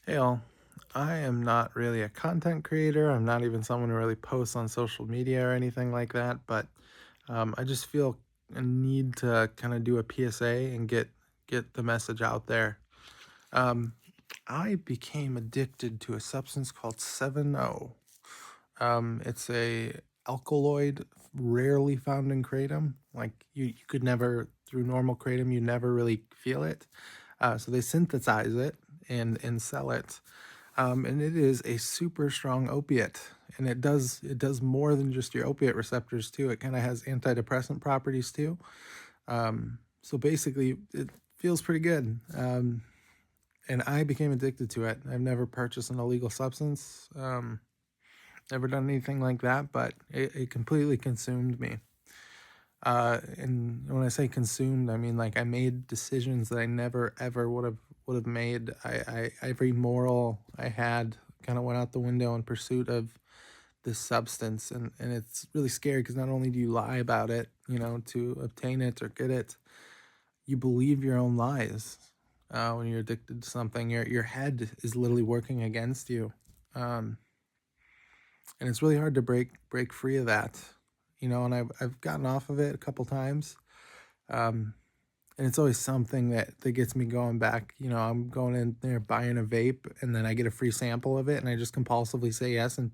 Hey all, I am not really a content creator. I'm not even someone who really posts on social media or anything like that, but I just feel a need to kind of do a PSA and get the message out there. Um, I became addicted to a substance called 7-O. It's a alkaloid rarely found in kratom. Like you could never through normal kratom, you never really feel it. So they synthesize it and sell it. And it is a super strong opiate, and it does more than just your opiate receptors too. It kind of has antidepressant properties too. So basically, it feels pretty good. And I became addicted to it. I've never purchased an illegal substance, never done anything like that, but it completely consumed me. And when I say consumed, I mean like I made decisions that I never ever would have made. I every moral I had kind of went out the window in pursuit of this substance, and it's really scary because not only do you lie about it, to obtain it or get it, you believe your own lies. When you're addicted to something, your head is literally working against you, um, and it's really hard to break free of that. And I've gotten off of it a couple times. Um, and it's always something that gets me going back. I'm going in there buying a vape, and then I get a free sample of it, and I just compulsively say yes and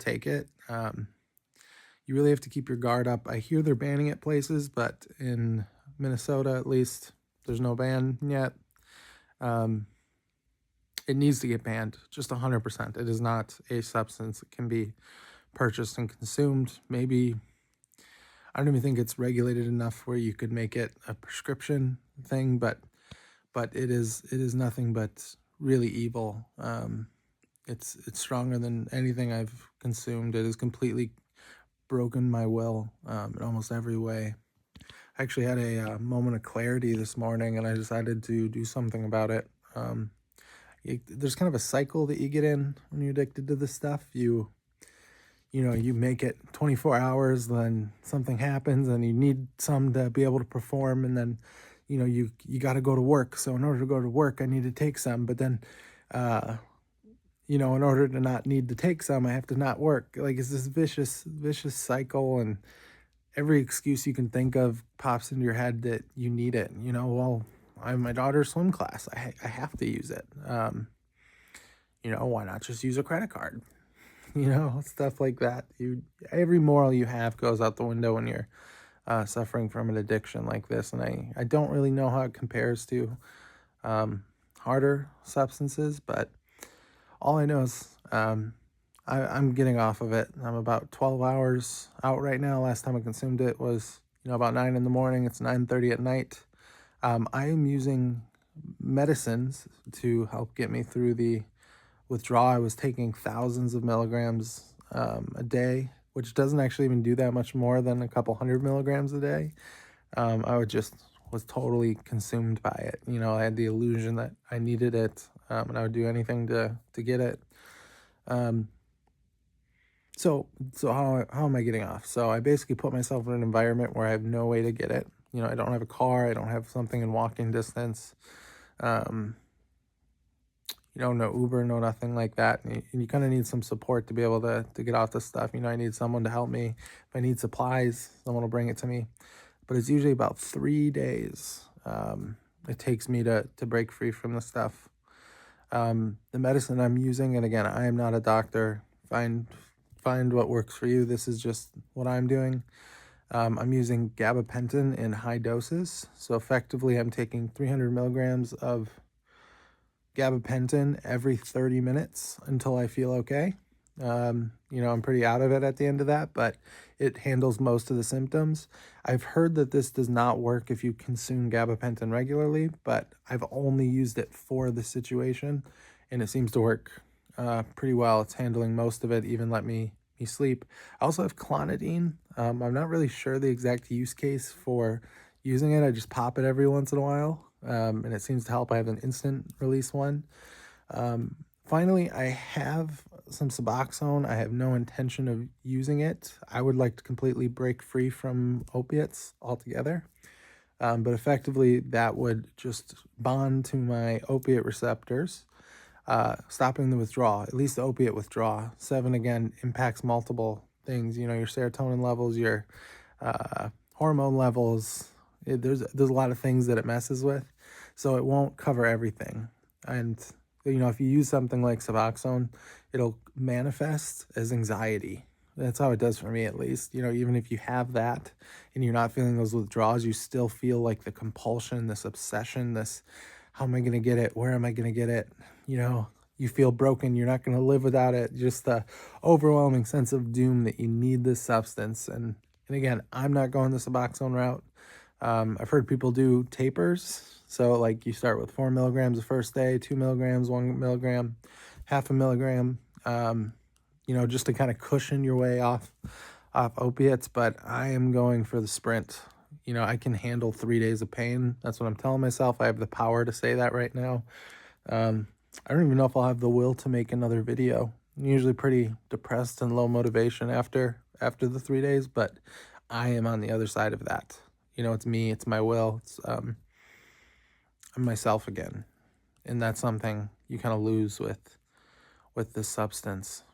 take it. You really have to keep your guard up. I hear they're banning it places, but in Minnesota, at least, there's no ban yet. Um, it needs to get banned, just 100%. It is not a substance that can be purchased and consumed. Maybe I don't even think it's regulated enough where you could make it a prescription thing, but it is nothing but really evil. It's stronger than anything I've consumed. It has completely broken my will in almost every way. I actually had a moment of clarity this morning, and I decided to do something about it. There's kind of a cycle that you get in when you're addicted to this stuff. You make it 24 hours, then something happens and you need some to be able to perform, and then you got to go to work. So in order to go to work, I need to take some, but then uh in order to not need to take some, I have to not work. Like it's this vicious cycle, and every excuse you can think of pops into your head that you need it. Well, I'm my daughter's swim class. I have to use it. Why not just use a credit card? Stuff like that. Every moral you have goes out the window when you're suffering from an addiction like this. And I don't really know how it compares to harder substances, but all I know is I'm getting off of it. I'm about 12 hours out right now. Last time I consumed it was about 9 in the morning. It's 9:30 at night. I am using medicines to help get me through the withdrawal. I was taking thousands of milligrams a day, which doesn't actually even do that much more than a couple hundred milligrams a day. I would just was totally consumed by it. I had the illusion that I needed it, and I would do anything to get it. Um, so how am I getting off? So I basically put myself in an environment where I have no way to get it. I don't have a car. I don't have something in walking distance. Um, no Uber, no nothing like that. And you kind of need some support to be able to get off this stuff. I need someone to help me. If I need supplies, someone will bring it to me. But it's usually about 3 days. It takes me to break free from the stuff. The medicine I'm using, and again, I am not a doctor. Find what works for you. This is just what I'm doing. I'm using gabapentin in high doses. So effectively, I'm taking 300 milligrams of gabapentin every 30 minutes until I feel okay. I'm pretty out of it at the end of that, but it handles most of the symptoms. I've heard that this does not work if you consume gabapentin regularly, but I've only used it for the situation, and it seems to work pretty well. It's handling most of it, even let me sleep. I also have clonidine. I'm not really sure the exact use case for using it. I just pop it every once in a while, and it seems to help. I have an instant release one. Finally, I have some Suboxone. I have no intention of using it. I would like to completely break free from opiates altogether. But effectively, that would just bond to my opiate receptors. stopping the withdrawal, at least the opiate withdrawal. 7, again, impacts multiple things, you know, your serotonin levels, your hormone levels. There's a lot of things that it messes with, so it won't cover everything. And you know, if you use something like Suboxone, it'll manifest as anxiety. That's how it does for me, at least. You know, even if you have that and you're not feeling those withdrawals, you still feel like the compulsion, this obsession, this, how am I going to get it? Where am I going to get it? You know, you feel broken. You're not going to live without it. Just the overwhelming sense of doom that you need this substance. And again, I'm not going the Suboxone route. I've heard people do tapers. So like you start with 4 milligrams the first day, 2 milligrams, 1 milligram, half a milligram, you know, just to kind of cushion your way off opiates. But I am going for the sprint. You know, I can handle 3 days of pain. That's what I'm telling myself. I have the power to say that right now. I don't even know if I'll have the will to make another video. I'm usually pretty depressed and low motivation after the 3 days, but I am on the other side of that. You know, it's me, it's my will, it's I'm myself again. And that's something you kind of lose with this substance.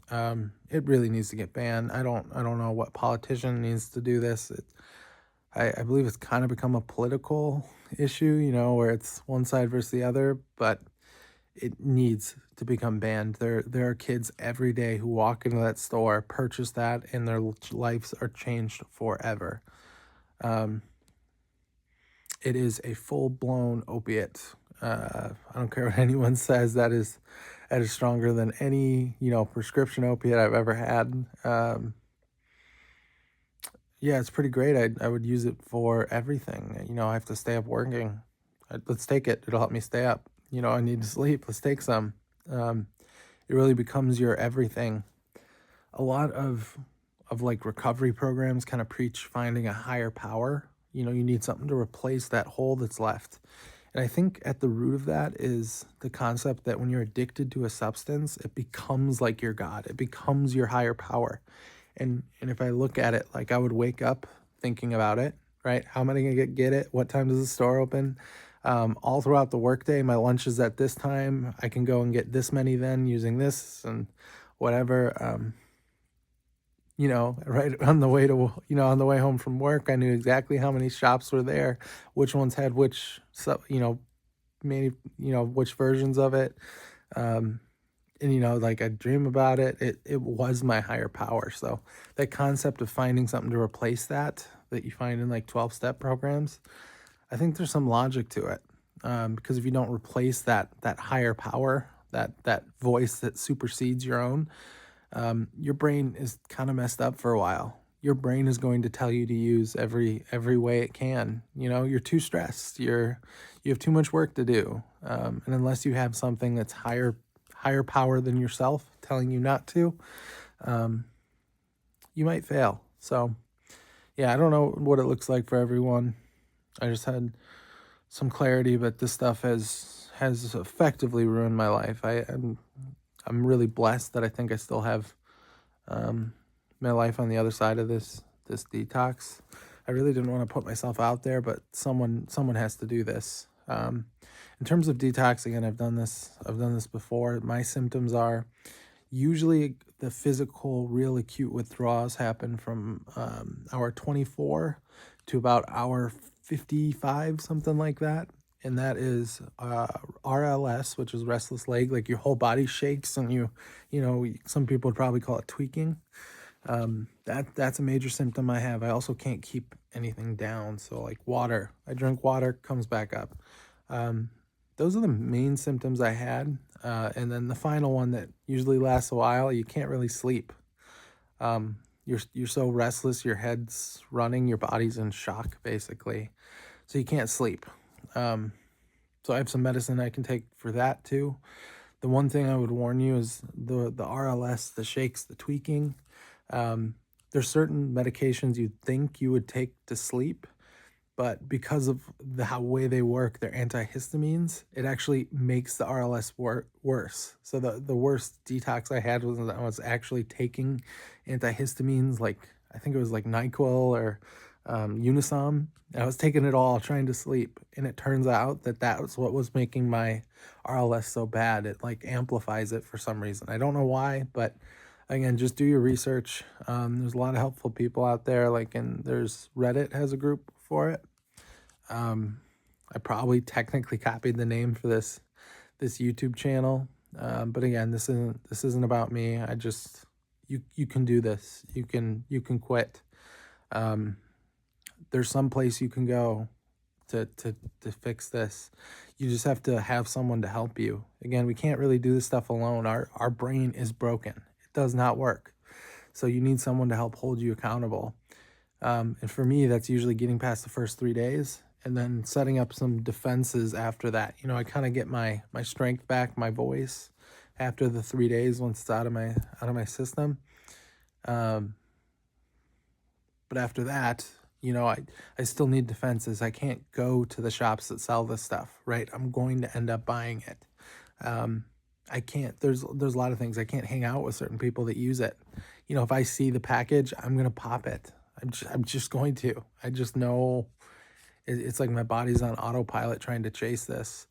It really needs to get banned. I don't know what politician needs to do this. I believe it's kind of become a political issue, you know, where it's one side versus the other, but it needs to become banned. There are kids every day who walk into that store, purchase that, and their lives are changed forever. It is a full-blown opiate. I don't care what anyone says, that is stronger than any, you know, prescription opiate I've ever had. Yeah, it's pretty great. I would use it for everything. You know, I have to stay up working. Let's take it. It'll help me stay up. You know, I need to sleep. Let's take some. It really becomes your everything. A lot of like recovery programs kind of preach finding a higher power. You know, you need something to replace that hole that's left. And I think at the root of that is the concept that when you're addicted to a substance, it becomes like your God. It becomes your higher power. And if I look at it, like I would wake up thinking about it, right? How am I going to get it? What time does the store open? All throughout the workday, my lunch is at this time. I can go and get this many then using this and whatever. You know, right on the way to, you know, on the way home from work, I knew exactly how many shops were there, which ones had which, you know, maybe, you know, which versions of it. And, you know, like I dream about it. It was my higher power. So that concept of finding something to replace that you find in like 12-step programs, I think there's some logic to it. Because if you don't replace that higher power, that voice that supersedes your own, your brain is kind of messed up for a while. Your brain is going to tell you to use every way it can. You know, you're too stressed. You have too much work to do. And unless you have something that's higher power than yourself telling you not to, you might fail. So yeah, I don't know what it looks like for everyone. I just had some clarity, but this stuff has effectively ruined my life. I'm really blessed that I think I still have my life on the other side of this detox. I really didn't want to put myself out there, but someone has to do this. In terms of detox, again, I've done this before. My symptoms are usually the physical, real acute withdrawals happen from hour 24 to about hour 55, something like that. And that is RLS, which is restless leg, like your whole body shakes and you know, some people would probably call it tweaking. That's a major symptom I have. I also can't keep anything down. So like water, I drink water, comes back up. Those are the main symptoms I had. And then the final one that usually lasts a while, you can't really sleep. You're so restless, your head's running, your body's in shock, basically. So you can't sleep. So I have some medicine I can take for that too. The one thing I would warn you is the RLS, the shakes, the tweaking. There's certain medications you'd think you would take to sleep, but because of how way they work, they're antihistamines, it actually makes the RLS worse. So the worst detox I had was actually taking antihistamines, like I think it was like NyQuil or Unisom. I was taking it all trying to sleep, and it turns out that that was what was making my RLS so bad. It like amplifies it for some reason. I don't know why, but again, just do your research. There's a lot of helpful people out there, like, and there's Reddit has a group for it. I probably technically copied the name for this YouTube channel, but again, this isn't about me. I just you can do this. You can quit. There's some place you can go to fix this. You just have to have someone to help you. Again, we can't really do this stuff alone. Our brain is broken. It does not work. So you need someone to help hold you accountable. And for me, that's usually getting past the first 3 days and then setting up some defenses after that. You know, I kind of get my strength back, my voice after the 3 days once it's out of my system. But after that, you know, I still need defenses. I can't go to the shops that sell this stuff, right? I'm going to end up buying it. I can't, there's a lot of things. I can't hang out with certain people that use it. You know, if I see the package, I'm going to pop it. I'm just going to. I just know it's like my body's on autopilot trying to chase this.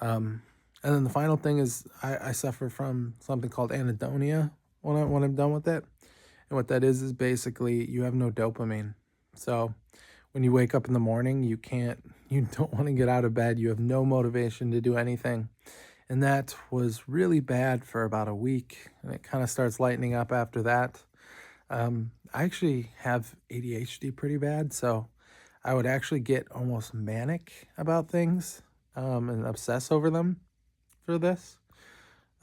And then the final thing is I suffer from something called anhedonia when I'm done with it. And what that is basically you have no dopamine. So when you wake up in the morning, you don't want to get out of bed. You have no motivation to do anything. And that was really bad for about a week. And it kind of starts lightening up after that. I actually have ADHD pretty bad. So I would actually get almost manic about things and obsess over them for this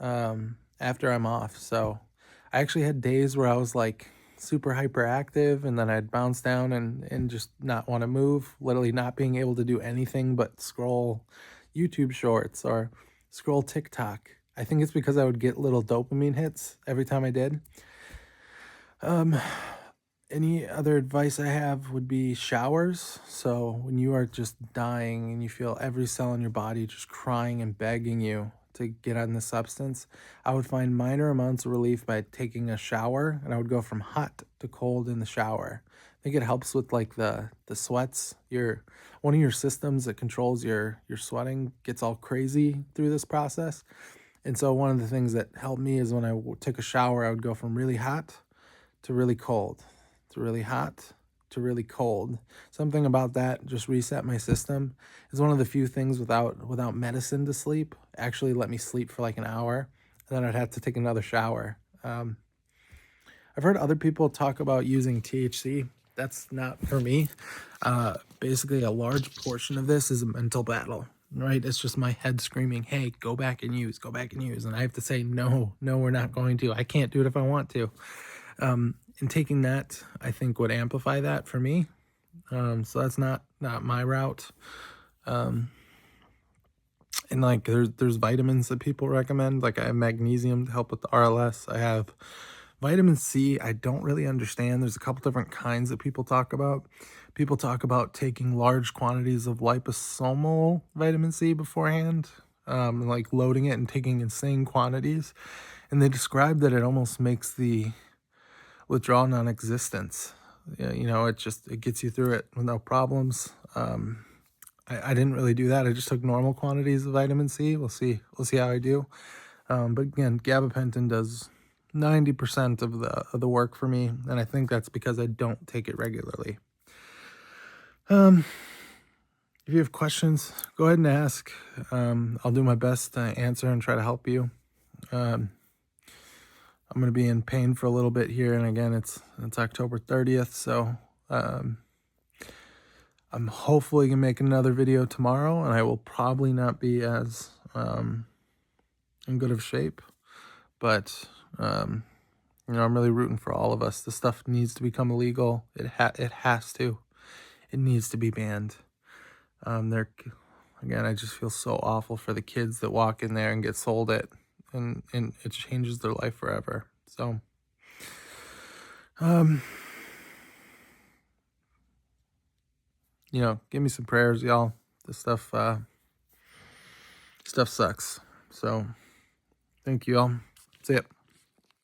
after I'm off. So I actually had days where I was like super hyperactive, and then I'd bounce down and just not want to move, literally not being able to do anything but scroll YouTube shorts or scroll TikTok. I think it's because I would get little dopamine hits every time I did. Any other advice I have would be showers. So when you are just dying and you feel every cell in your body just crying and begging you to get on the substance, I would find minor amounts of relief by taking a shower, and I would go from hot to cold in the shower. I think it helps with like the sweats. One of your systems that controls your sweating gets all crazy through this process. And so one of the things that helped me is when I took a shower, I would go from really hot to really cold, to really hot to really cold. Something about that just reset my system. It's one of the few things without medicine to sleep actually let me sleep for like an hour, and then I'd have to take another shower. I've heard other people talk about using THC. That's not for me. Basically, a large portion of this is a mental battle, right? It's just my head screaming, hey, go back and use. And I have to say, no, we're not going to. I can't do it if I want to. And taking that, I think, would amplify that for me. So that's not my route. And like there's vitamins that people recommend. Like I have magnesium to help with the RLS. I have vitamin C. I don't really understand. There's a couple different kinds that people talk about. People talk about taking large quantities of liposomal vitamin C beforehand, like loading it and taking insane quantities. And they describe that it almost makes the withdrawal non-existent. You know, it gets you through it with no problems. I didn't really do that. I just took normal quantities of vitamin C. We'll see how I do. But again, gabapentin does 90% of the work for me, and I think that's because I don't take it regularly. If you have questions, go ahead and ask. I'll do my best to answer and try to help you. I'm going to be in pain for a little bit here, and again, it's October 30th, so I'm hopefully going to make another video tomorrow, and I will probably not be as in good of shape, but you know, I'm really rooting for all of us. This stuff needs to become illegal. It has to. It needs to be banned. Again, I just feel so awful for the kids that walk in there and get sold it, and it changes their life forever. So, you know, give me some prayers, y'all. This stuff sucks. So, thank you all. See ya.